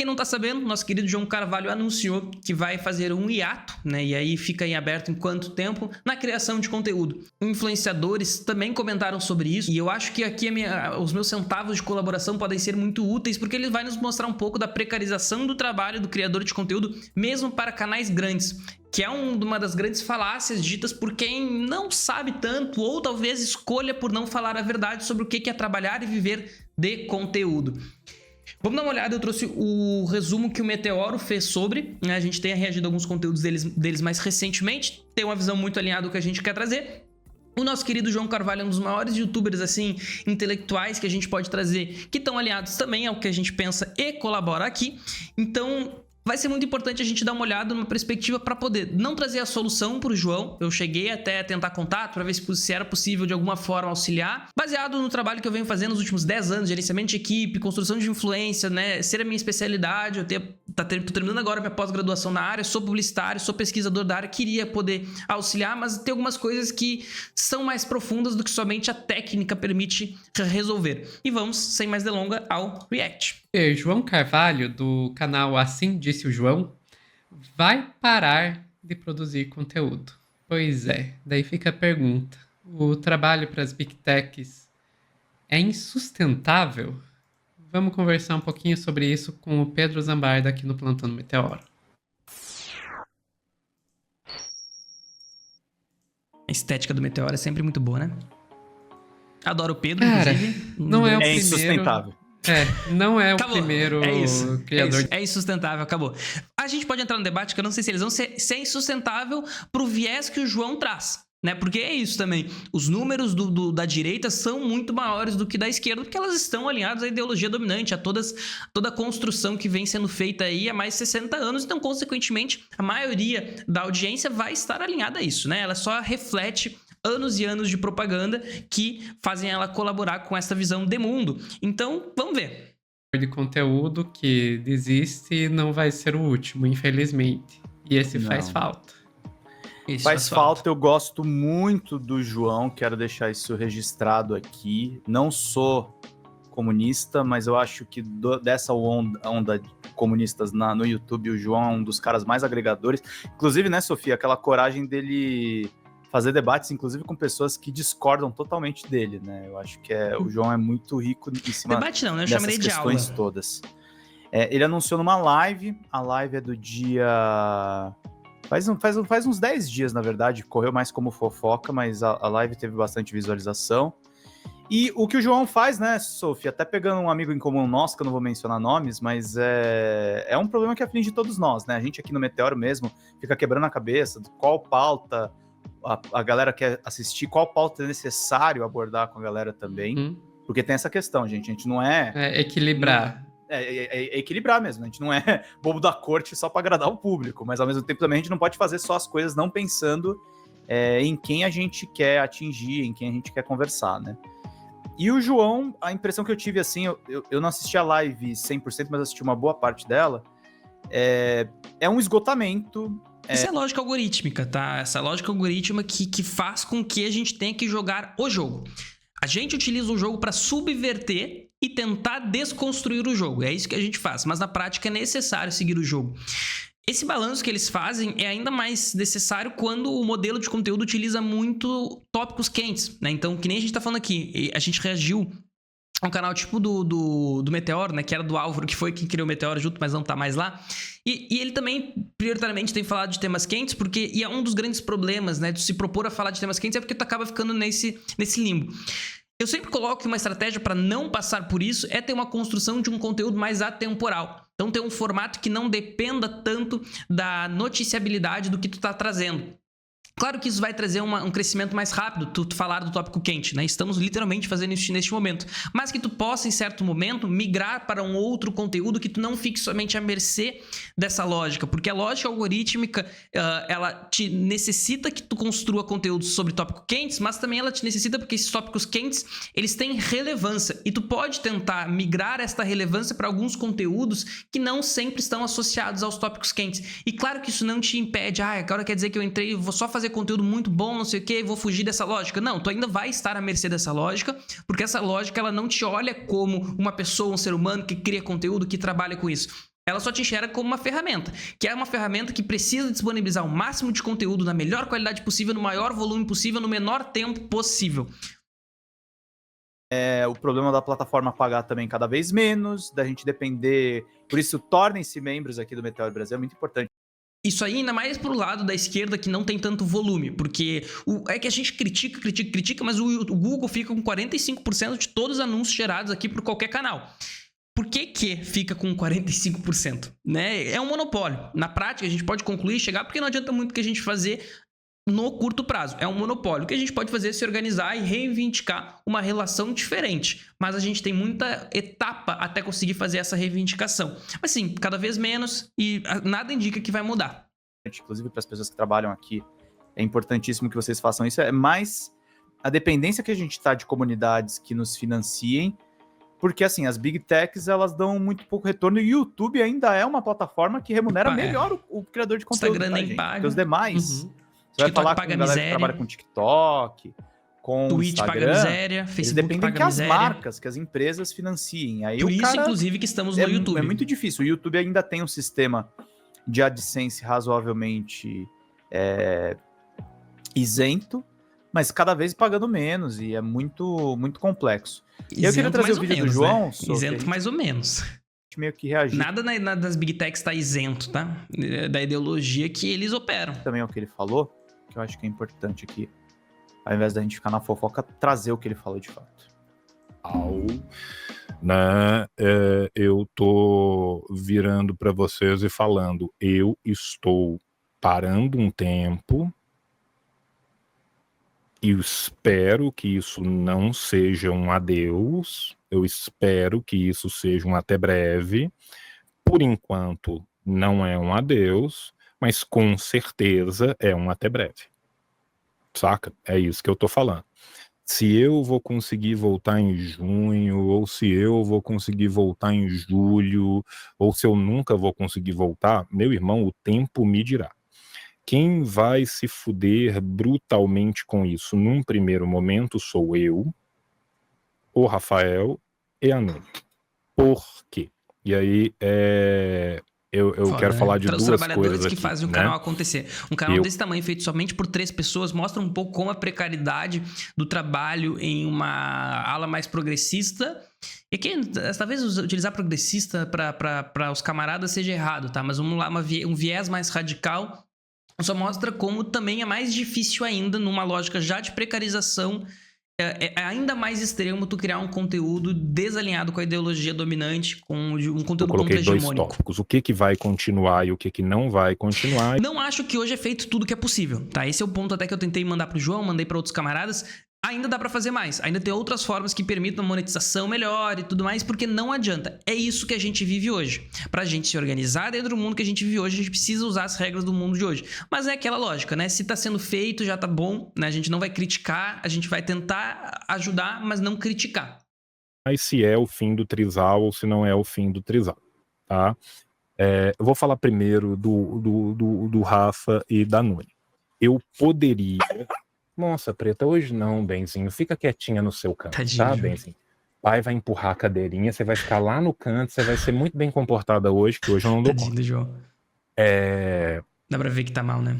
quem não tá sabendo, nosso querido João Carvalho anunciou que vai fazer um hiato, né? E aí fica em aberto em quanto tempo? Na criação de conteúdo. Influenciadores também comentaram sobre isso, e eu acho que aqui os meus centavos de colaboração podem ser muito úteis, porque ele vai nos mostrar um pouco da precarização do trabalho do criador de conteúdo, mesmo para canais grandes, que é uma das grandes falácias ditas por quem não sabe tanto, ou talvez escolha por não falar a verdade sobre o que é trabalhar e viver de conteúdo. Vamos dar uma olhada, eu trouxe o resumo que o Meteoro fez sobre, né? A gente tem reagido a alguns conteúdos deles mais recentemente, tem uma visão muito alinhada ao que a gente quer trazer. O nosso querido João Carvalho é um dos maiores youtubers, assim, intelectuais que a gente pode trazer, que estão alinhados também ao que a gente pensa e colabora aqui. Então, vai ser muito importante a gente dar uma olhada numa perspectiva para poder não trazer a solução para o João. Eu cheguei até a tentar contato para ver se era possível de alguma forma auxiliar, baseado no trabalho que eu venho fazendo nos últimos 10 anos, gerenciamento de equipe, construção de influência, né? Ser a minha especialidade. Tô terminando agora minha pós-graduação na área, sou publicitário, sou pesquisador da área, queria poder auxiliar, mas tem algumas coisas que são mais profundas do que somente a técnica permite resolver. E vamos, sem mais delonga, ao React. João Carvalho, do canal Assim Disse o João, vai parar de produzir conteúdo. Pois é, daí fica a pergunta. O trabalho para as Big Techs é insustentável? Vamos conversar um pouquinho sobre isso com o Pedro Zambarda aqui no Plantão do Meteoro. A estética do Meteoro é sempre muito boa, né? Adoro o Pedro, cara, inclusive. Não é o primeiro... insustentável. Não é o Acabou. primeiro criador. É insustentável, acabou. A gente pode entrar no debate que eu não sei se eles vão ser insustentável pro viés que o João traz, né? Porque é isso também. Os números da direita são muito maiores do que da esquerda, porque elas estão alinhadas à ideologia dominante, a toda a construção que vem sendo feita aí há mais de 60 anos. Então, consequentemente, a maioria da audiência vai estar alinhada a isso, né? Ela só reflete anos e anos de propaganda que fazem ela colaborar com essa visão de mundo. Então, vamos ver. De conteúdo que desiste não vai ser o último, infelizmente. E esse não faz falta. Isso faz falta. Eu gosto muito do João, quero deixar isso registrado aqui. Não sou comunista, mas eu acho que dessa onda de comunistas no YouTube, o João é um dos caras mais agregadores. Inclusive, né, Sofia, aquela coragem dele fazer debates, inclusive, com pessoas que discordam totalmente dele, né? Eu acho que o João é muito rico em cima debate não, né? Eu dessas chamaria de questões aula. Todas. Ele anunciou numa live, a live é do dia... Faz uns 10 dias, na verdade, correu mais como fofoca, mas a live teve bastante visualização. E o que o João faz, né, Sofia, até pegando um amigo em comum nosso, que eu não vou mencionar nomes, mas é um problema que aflige todos nós, né? A gente aqui no Meteoro mesmo fica quebrando a cabeça de qual pauta a galera quer assistir, qual pauta é necessário abordar com a galera também, porque tem essa questão, gente, a gente não é... equilibrar. É equilibrar mesmo, a gente não é bobo da corte só para agradar o público, mas ao mesmo tempo também a gente não pode fazer só as coisas não pensando em quem a gente quer atingir, em quem a gente quer conversar, né? E o João, a impressão que eu tive, assim, eu não assisti a live 100%, mas assisti uma boa parte dela, é um esgotamento... Essa é a lógica algorítmica, tá? Essa lógica algorítmica que faz com que a gente tenha que jogar o jogo. A gente utiliza o jogo para subverter e tentar desconstruir o jogo. É isso que a gente faz, mas na prática é necessário seguir o jogo. Esse balanço que eles fazem é ainda mais necessário quando o modelo de conteúdo utiliza muito tópicos quentes, né? Então, que nem a gente tá falando aqui, a gente reagiu a um canal tipo do Meteoro, né? Que era do Álvaro, que foi quem criou o Meteoro junto, mas não tá mais lá. E ele também, prioritariamente, tem falado de temas quentes, porque... E é um dos grandes problemas, né? De se propor a falar de temas quentes é porque tu acaba ficando nesse limbo. Eu sempre coloco que uma estratégia para não passar por isso é ter uma construção de um conteúdo mais atemporal. Então, ter um formato que não dependa tanto da noticiabilidade do que tu tá trazendo. Claro que isso vai trazer um crescimento mais rápido, tu falar do tópico quente, né? Estamos literalmente fazendo isso neste momento. Mas que tu possa, em certo momento, migrar para um outro conteúdo que tu não fique somente à mercê dessa lógica. Porque a lógica algorítmica, ela te necessita que tu construa conteúdos sobre tópicos quentes, mas também ela te necessita porque esses tópicos quentes, eles têm relevância. E tu pode tentar migrar esta relevância para alguns conteúdos que não sempre estão associados aos tópicos quentes. E claro que isso não te impede, agora quer dizer que eu entrei e vou só fazer conteúdo muito bom, não sei o que, vou fugir dessa lógica. Não, tu ainda vai estar à mercê dessa lógica, porque essa lógica ela não te olha como uma pessoa, um ser humano que cria conteúdo, que trabalha com isso. ela só te enxerga como uma ferramenta, que é uma ferramenta que precisa disponibilizar o máximo de conteúdo na melhor qualidade possível, no maior volume possível, no menor tempo possível. O problema da plataforma pagar também cada vez menos, da gente depender. Por isso, tornem-se membros aqui do Meteor Brasil, é muito importante. Isso aí ainda mais pro lado da esquerda que não tem tanto volume, porque é que a gente critica, mas o Google fica com 45% de todos os anúncios gerados aqui por qualquer canal. Por que fica com 45%? Né? É um monopólio. Na prática, a gente pode concluir e chegar, porque não adianta muito que a gente fazer no curto prazo. É um monopólio. O que a gente pode fazer é se organizar e reivindicar uma relação diferente. Mas a gente tem muita etapa até conseguir fazer essa reivindicação. Mas sim, cada vez menos e nada indica que vai mudar. Inclusive para as pessoas que trabalham aqui, é importantíssimo que vocês façam isso. É mais a dependência que a gente está de comunidades que nos financiem, porque assim, as Big Techs, elas dão muito pouco retorno e o YouTube ainda é uma plataforma que remunera melhor o criador de conteúdo. Instagram nem paga. Porque os demais... Você TikTok vai falar paga com galera miséria. que trabalha com TikTok, com Twitch Instagram, paga miséria, Facebook dependem paga que miséria. as marcas, que as empresas financiem. Aí Por o isso, cara, inclusive, que estamos no YouTube. É muito difícil. O YouTube ainda tem um sistema de AdSense razoavelmente isento, mas cada vez pagando menos, e é muito, muito complexo. Isento, e eu queria trazer o vídeo do João, né? Isento mais ou menos. Meio que reagir. Nada das Big Techs está isento, tá? Da ideologia que eles operam. Também é o que ele falou, que eu acho que é importante aqui, ao invés da gente ficar na fofoca, trazer o que ele falou de fato. Eu tô virando para vocês e falando, eu estou parando um tempo e espero que isso não seja um adeus, eu espero que isso seja um até breve. Por enquanto não é um adeus, mas com certeza é um até breve. Saca? É isso que eu tô falando. Se eu vou conseguir voltar em junho, ou se eu vou conseguir voltar em julho, ou se eu nunca vou conseguir voltar, meu irmão, o tempo me dirá. Quem vai se fuder brutalmente com isso num primeiro momento sou eu, o Rafael e a Nuni. Por quê? E aí, eu quero falar de duas coisas trabalhadores que aqui, fazem o canal acontecer. Um canal desse tamanho, feito somente por 3 pessoas, mostra um pouco como a precariedade do trabalho em uma ala mais progressista. E aqui, talvez utilizar progressista para os camaradas seja errado, tá? Mas vamos lá, um viés mais radical só mostra como também é mais difícil ainda, numa lógica já de precarização, é ainda mais extremo tu criar um conteúdo desalinhado com a ideologia dominante, com um conteúdo contra-hegemônico. Eu coloquei 2 tópicos, o que vai continuar e o que não vai continuar. Não acho que hoje é feito tudo que é possível, tá? Esse é o ponto até que eu tentei mandar pro João, mandei para outros camaradas. Ainda dá para fazer mais, ainda tem outras formas que permitam monetização melhor e tudo mais, porque não adianta. É isso que a gente vive hoje. Pra gente se organizar dentro do mundo que a gente vive hoje, a gente precisa usar as regras do mundo de hoje. Mas é aquela lógica, né? Se tá sendo feito, já tá bom, né? A gente não vai criticar, a gente vai tentar ajudar, mas não criticar. Mas se é o fim do trisal ou se não é o fim do trisal, tá? Eu vou falar primeiro do Rafa e da Nuni. Eu poderia... Nossa, Preta, hoje não, Benzinho. Fica quietinha no seu canto, Tadinho, tá, Benzinho? Pai vai empurrar a cadeirinha, você vai ficar lá no canto, você vai ser muito bem comportada hoje, que hoje eu não dou Tadinho conta. do João. Dá pra ver que tá mal, né?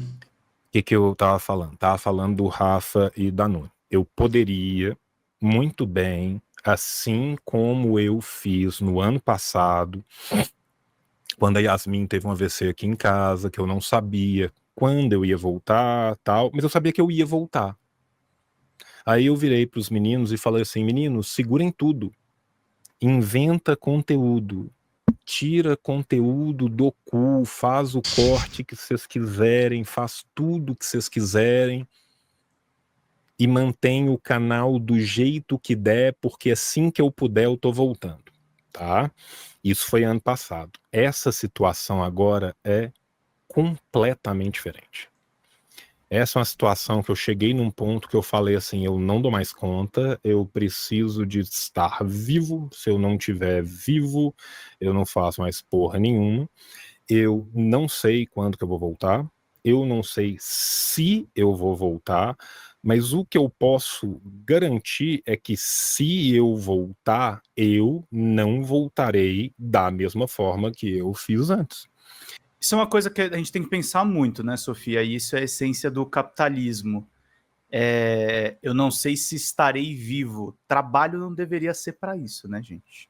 O que eu tava falando? Tava falando do Rafa e da Nuni. Eu poderia, muito bem, assim como eu fiz no ano passado, quando a Yasmin teve um AVC aqui em casa, que eu não sabia quando eu ia voltar, tal, mas eu sabia que eu ia voltar. Aí eu virei pros meninos e falei assim, meninos, segurem tudo, inventa conteúdo, tira conteúdo do cu, faz o corte que vocês quiserem, faz tudo que vocês quiserem e mantém o canal do jeito que der, porque assim que eu puder eu tô voltando, tá? Isso foi ano passado. Essa situação agora é completamente diferente. Essa é uma situação que eu cheguei num ponto que eu falei assim, eu não dou mais conta, eu preciso de estar vivo, se eu não estiver vivo, eu não faço mais porra nenhuma, eu não sei quando que eu vou voltar, eu não sei se eu vou voltar, mas o que eu posso garantir é que se eu voltar, eu não voltarei da mesma forma que eu fiz antes. Isso é uma coisa que a gente tem que pensar muito, né, Sofia? E isso é a essência do capitalismo. Eu não sei se estarei vivo. Trabalho não deveria ser para isso, né, gente?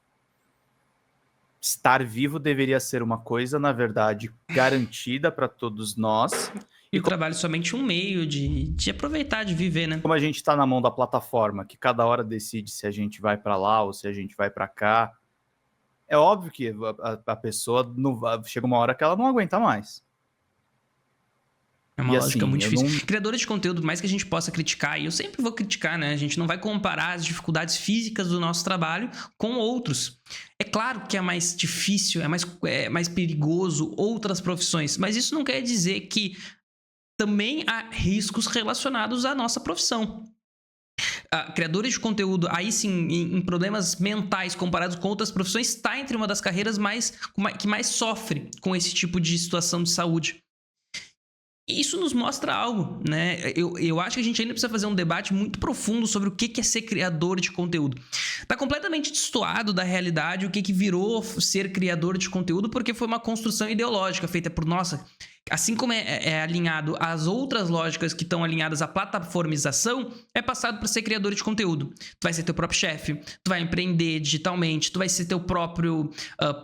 Estar vivo deveria ser uma coisa, na verdade, garantida para todos nós. E o trabalho é somente um meio de aproveitar, de viver, né? Como a gente está na mão da plataforma, que cada hora decide se a gente vai para lá ou se a gente vai para cá, é óbvio que a pessoa chega uma hora que ela não aguenta mais. É uma lógica muito difícil. Não... Criadores de conteúdo, mais que a gente possa criticar, e eu sempre vou criticar, né? A gente não vai comparar as dificuldades físicas do nosso trabalho com outros. É claro que é mais difícil, é mais perigoso outras profissões, mas isso não quer dizer que também há riscos relacionados à nossa profissão. Criadores de conteúdo, aí sim, em problemas mentais comparados com outras profissões, está entre uma das carreiras que mais sofre com esse tipo de situação de saúde. Isso nos mostra algo, né? Eu acho que a gente ainda precisa fazer um debate muito profundo sobre o que é ser criador de conteúdo. Tá completamente destoado da realidade o que virou ser criador de conteúdo, porque foi uma construção ideológica feita por, assim como é alinhado às outras lógicas que estão alinhadas à plataformização, é passado para ser criador de conteúdo. Tu vai ser teu próprio chefe, tu vai empreender digitalmente, tu vai ser teu próprio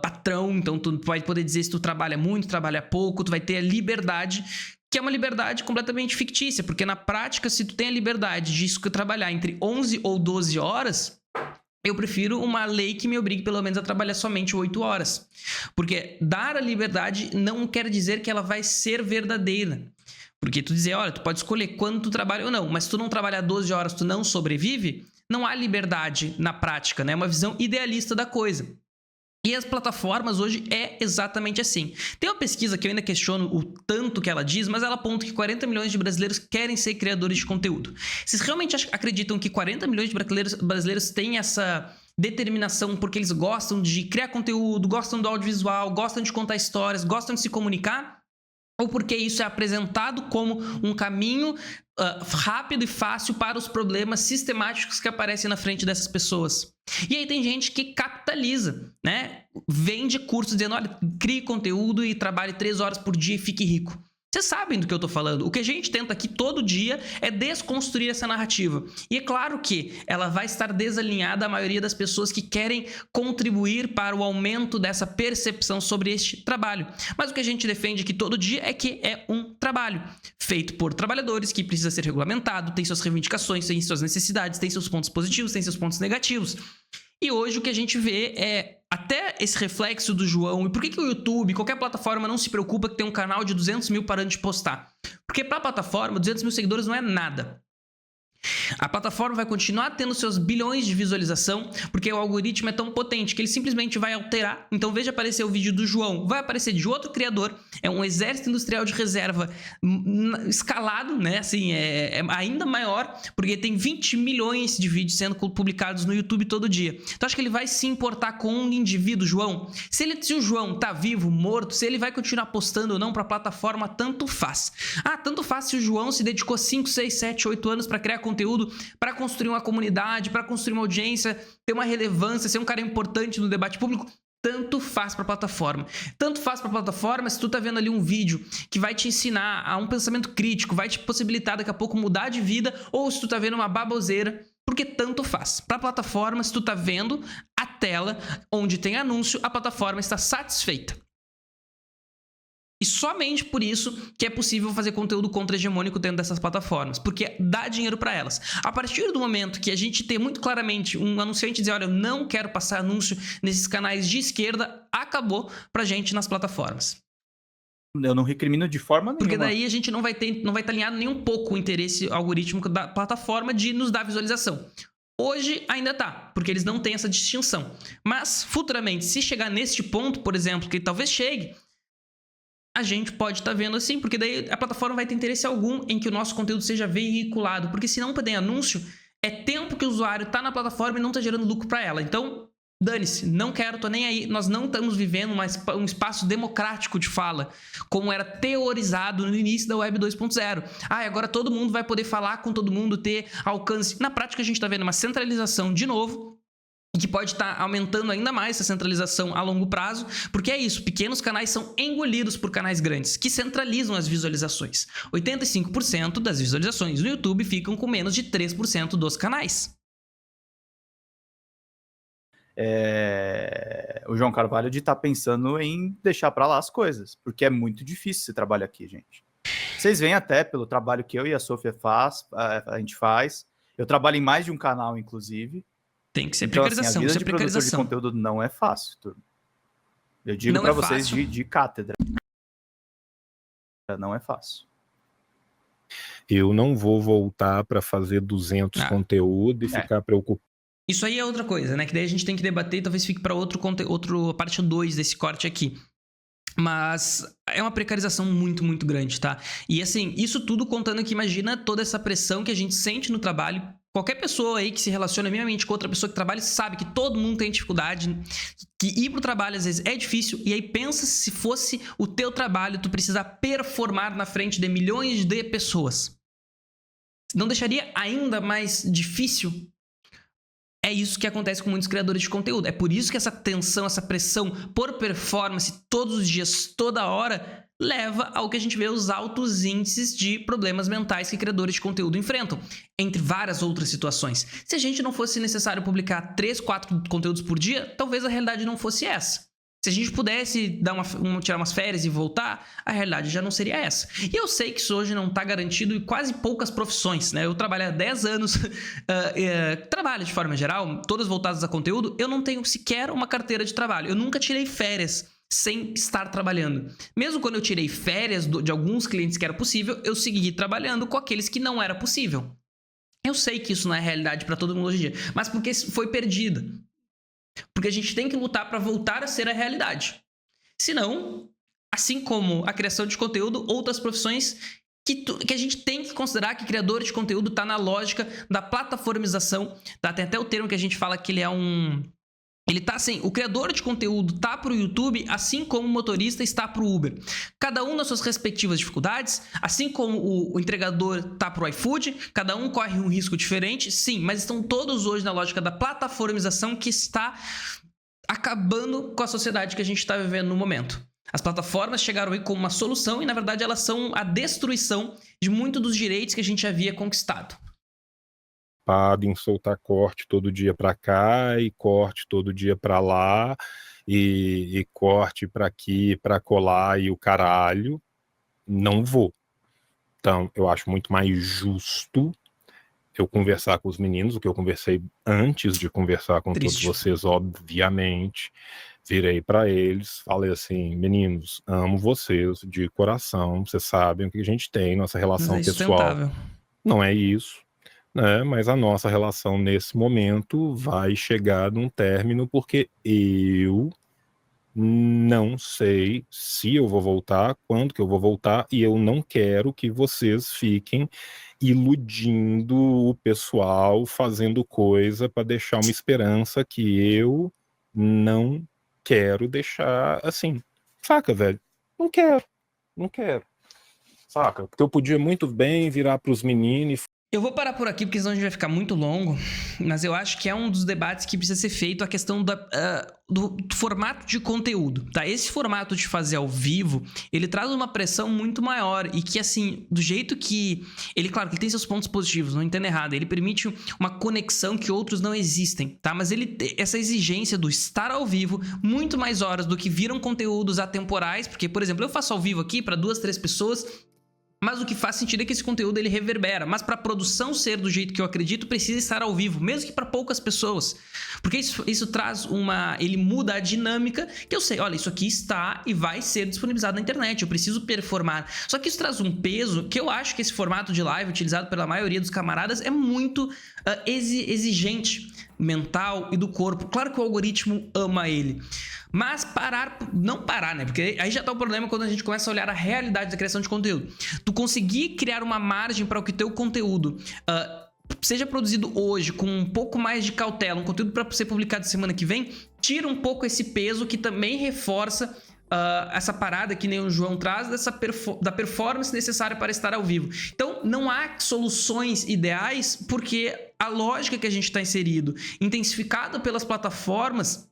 patrão, então tu vai poder dizer se tu trabalha muito, trabalha pouco, tu vai ter a liberdade, que é uma liberdade completamente fictícia, porque na prática, se tu tem a liberdade de trabalhar entre 11 ou 12 horas, eu prefiro uma lei que me obrigue pelo menos a trabalhar somente 8 horas. Porque dar a liberdade não quer dizer que ela vai ser verdadeira. Porque tu dizer, olha, tu pode escolher quando tu trabalha ou não, mas se tu não trabalhar 12 horas, tu não sobrevive, não há liberdade na prática, né? É uma visão idealista da coisa. E as plataformas hoje é exatamente assim. Tem uma pesquisa que eu ainda questiono o tanto que ela diz, mas ela aponta que 40 milhões de brasileiros querem ser criadores de conteúdo. Vocês realmente acreditam que 40 milhões de brasileiros têm essa determinação porque eles gostam de criar conteúdo, gostam do audiovisual, gostam de contar histórias, gostam de se comunicar? Ou porque isso é apresentado como um caminho rápido e fácil para os problemas sistemáticos que aparecem na frente dessas pessoas? E aí tem gente que capitaliza, né? Vende cursos dizendo, olha, crie conteúdo e trabalhe 3 horas por dia e fique rico. Vocês sabem do que eu tô falando. O que a gente tenta aqui todo dia é desconstruir essa narrativa. E é claro que ela vai estar desalinhada à maioria das pessoas que querem contribuir para o aumento dessa percepção sobre este trabalho. Mas o que a gente defende aqui todo dia é que é um trabalho feito por trabalhadores que precisa ser regulamentado, tem suas reivindicações, tem suas necessidades, tem seus pontos positivos, tem seus pontos negativos. E hoje o que a gente vê é até esse reflexo do João. E por que o YouTube, qualquer plataforma, não se preocupa que tem um canal de 200 mil parando de postar? Porque para a plataforma, 200 mil seguidores não é nada. A plataforma vai continuar tendo seus bilhões de visualização, porque o algoritmo é tão potente que ele simplesmente vai alterar. Então, veja aparecer o vídeo do João, vai aparecer de outro criador, é um exército industrial de reserva escalado, né? Assim, é ainda maior, porque tem 20 milhões de vídeos sendo publicados no YouTube todo dia. Então, acho que ele vai se importar com um indivíduo, João. Se o João tá vivo, morto, se ele vai continuar postando ou não para a plataforma, tanto faz. Tanto faz se o João se dedicou 5, 6, 7, 8 anos para criar conteúdo, para construir uma comunidade, para construir uma audiência, ter uma relevância, ser um cara importante no debate público. Tanto faz para a plataforma. Tanto faz para a plataforma se tu tá vendo ali um vídeo que vai te ensinar a um pensamento crítico, vai te possibilitar daqui a pouco mudar de vida, ou se tu tá vendo uma baboseira, porque tanto faz. Para a plataforma, se tu tá vendo a tela onde tem anúncio, a plataforma está satisfeita. E somente por isso que é possível fazer conteúdo contra-hegemônico dentro dessas plataformas, porque dá dinheiro para elas. A partir do momento que a gente tem muito claramente um anunciante dizer, olha, eu não quero passar anúncio nesses canais de esquerda, acabou pra gente nas plataformas. Eu não recrimino de forma nenhuma. Porque daí a gente não vai estar alinhado nem um pouco o interesse algorítmico da plataforma de nos dar visualização. Hoje ainda tá, porque eles não têm essa distinção. Mas futuramente, se chegar neste ponto, por exemplo, que talvez chegue, a gente pode estar vendo assim, porque daí a plataforma vai ter interesse algum em que o nosso conteúdo seja veiculado, porque se não tem anúncio, é tempo que o usuário está na plataforma e não está gerando lucro para ela. Então, Dane-se, não quero, tô nem aí. Nós não estamos vivendo um espaço democrático de fala, como era teorizado no início da Web 2.0. Agora todo mundo vai poder falar com todo mundo, ter alcance. Na prática, a gente está vendo uma centralização de novo, e que pode estar aumentando ainda mais essa centralização a longo prazo, porque é isso, pequenos canais são engolidos por canais grandes, que centralizam as visualizações. 85% das visualizações no YouTube ficam com menos de 3% dos canais. O João Carvalho de estar pensando em deixar para lá as coisas, porque é muito difícil esse trabalho aqui, gente. Vocês veem até pelo trabalho que eu e a Sofia a gente faz. Eu trabalho em mais de um canal, inclusive. Tem que ser Então, precarização, assim, a vida isso é de produtor de precarização. conteúdo não é fácil, turma. Eu digo Não para é vocês fácil. de cátedra. Não é fácil. Eu não vou voltar para fazer 200 conteúdo e ficar preocupado. Isso aí é outra coisa, né? Que daí a gente tem que debater e talvez fique para outro parte 2 desse corte aqui. Mas é uma precarização muito, muito grande, tá? E assim, isso tudo contando que imagina toda essa pressão que a gente sente no trabalho. Qualquer pessoa aí que se relaciona minimamente com outra pessoa que trabalha sabe que todo mundo tem dificuldade, que ir pro trabalho às vezes é difícil. E aí pensa se fosse o teu trabalho, tu precisar performar na frente de milhões de pessoas. Não deixaria ainda mais difícil? É isso que acontece com muitos criadores de conteúdo. É por isso que essa tensão, essa pressão por performance todos os dias, toda hora, leva ao que a gente vê os altos índices de problemas mentais que criadores de conteúdo enfrentam, entre várias outras situações. Se a gente não fosse necessário publicar 3, 4 conteúdos por dia, talvez a realidade não fosse essa. Se a gente pudesse tirar umas férias e voltar, a realidade já não seria essa. E eu sei que isso hoje não está garantido em quase poucas profissões, né? Eu trabalho há 10 anos, trabalho de forma geral, todas voltadas a conteúdo, eu não tenho sequer uma carteira de trabalho. Eu nunca tirei férias sem estar trabalhando. Mesmo quando eu tirei férias de alguns clientes que era possível, eu segui trabalhando com aqueles que não era possível. Eu sei que isso não é realidade para todo mundo hoje em dia, mas porque foi perdida. Porque a gente tem que lutar para voltar a ser a realidade. Senão, assim como a criação de conteúdo, outras profissões que a gente tem que considerar que criador de conteúdo está na lógica da plataformização. Tá? Tem até o termo que a gente fala que ele é um... Ele tá assim, o criador de conteúdo tá pro YouTube, assim como o motorista está pro Uber. Cada um nas suas respectivas dificuldades, assim como o entregador tá pro iFood, cada um corre um risco diferente, sim, mas estão todos hoje na lógica da plataformização que está acabando com a sociedade que a gente está vivendo no momento. As plataformas chegaram aí como uma solução e, na verdade, elas são a destruição de muitos dos direitos que a gente havia conquistado. Em soltar corte todo dia para cá e corte todo dia para lá e corte para aqui, para colar e o caralho, não vou. Então, eu acho muito mais justo eu conversar com os meninos, o que eu conversei antes de conversar com todos vocês, obviamente. Virei para eles, falei assim, meninos, amo vocês de coração, vocês sabem o que a gente tem, nossa relação pessoal. Não é isso. Mas a nossa relação nesse momento vai chegar num término porque eu não sei se eu vou voltar, quando que eu vou voltar, e eu não quero que vocês fiquem iludindo o pessoal, fazendo coisa para deixar uma esperança que eu não quero deixar assim. Saca, velho? Não quero. Saca? Porque eu podia muito bem virar pros meninos e... Eu vou parar por aqui, porque senão a gente vai ficar muito longo, mas eu acho que é um dos debates que precisa ser feito, a questão do formato de conteúdo, tá? Esse formato de fazer ao vivo, ele traz uma pressão muito maior e que, assim, do jeito que... Ele, claro, ele tem seus pontos positivos, não entenda errado, ele permite uma conexão que outros não existem, tá? Mas essa exigência do estar ao vivo, muito mais horas do que viram conteúdos atemporais, porque, por exemplo, eu faço ao vivo aqui para 2, 3 pessoas... Mas o que faz sentido é que esse conteúdo ele reverbera. Mas para a produção ser do jeito que eu acredito, precisa estar ao vivo, mesmo que para poucas pessoas. Porque isso traz ele muda a dinâmica que eu sei, olha, isso aqui está e vai ser disponibilizado na internet, eu preciso performar. Só que isso traz um peso que eu acho que esse formato de live utilizado pela maioria dos camaradas é muito exigente mental e do corpo. Claro que o algoritmo ama ele. Mas não parar, né? Porque aí já tá o problema quando a gente começa a olhar a realidade da criação de conteúdo. Tu conseguir criar uma margem para que o teu conteúdo seja produzido hoje com um pouco mais de cautela, um conteúdo para ser publicado semana que vem, tira um pouco esse peso que também reforça essa parada que nem o João traz da performance necessária para estar ao vivo. Então, não há soluções ideais, porque a lógica que a gente está inserido, intensificada pelas plataformas,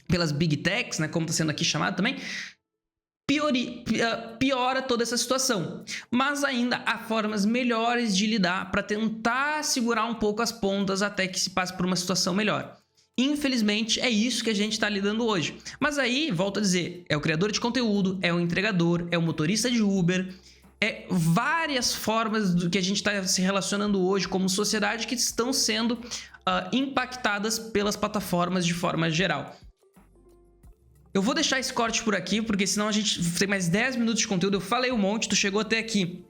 pelas Big Techs, né, como está sendo aqui chamado também, piora toda essa situação. Mas ainda há formas melhores de lidar para tentar segurar um pouco as pontas até que se passe por uma situação melhor. Infelizmente, é isso que a gente está lidando hoje. Mas aí, volto a dizer, é o criador de conteúdo, é o entregador, é o motorista de Uber, é várias formas do que a gente está se relacionando hoje como sociedade que estão sendo impactadas pelas plataformas de forma geral. Eu vou deixar esse corte por aqui, porque senão a gente tem mais 10 minutos de conteúdo. Eu falei um monte, tu chegou até aqui.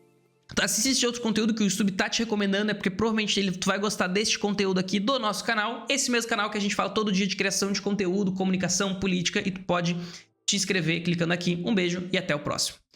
Assiste outro conteúdo que o YouTube tá te recomendando, porque provavelmente tu vai gostar deste conteúdo aqui do nosso canal. Esse mesmo canal que a gente fala todo dia de criação de conteúdo, comunicação, política, e tu pode te inscrever clicando aqui. Um beijo e até o próximo.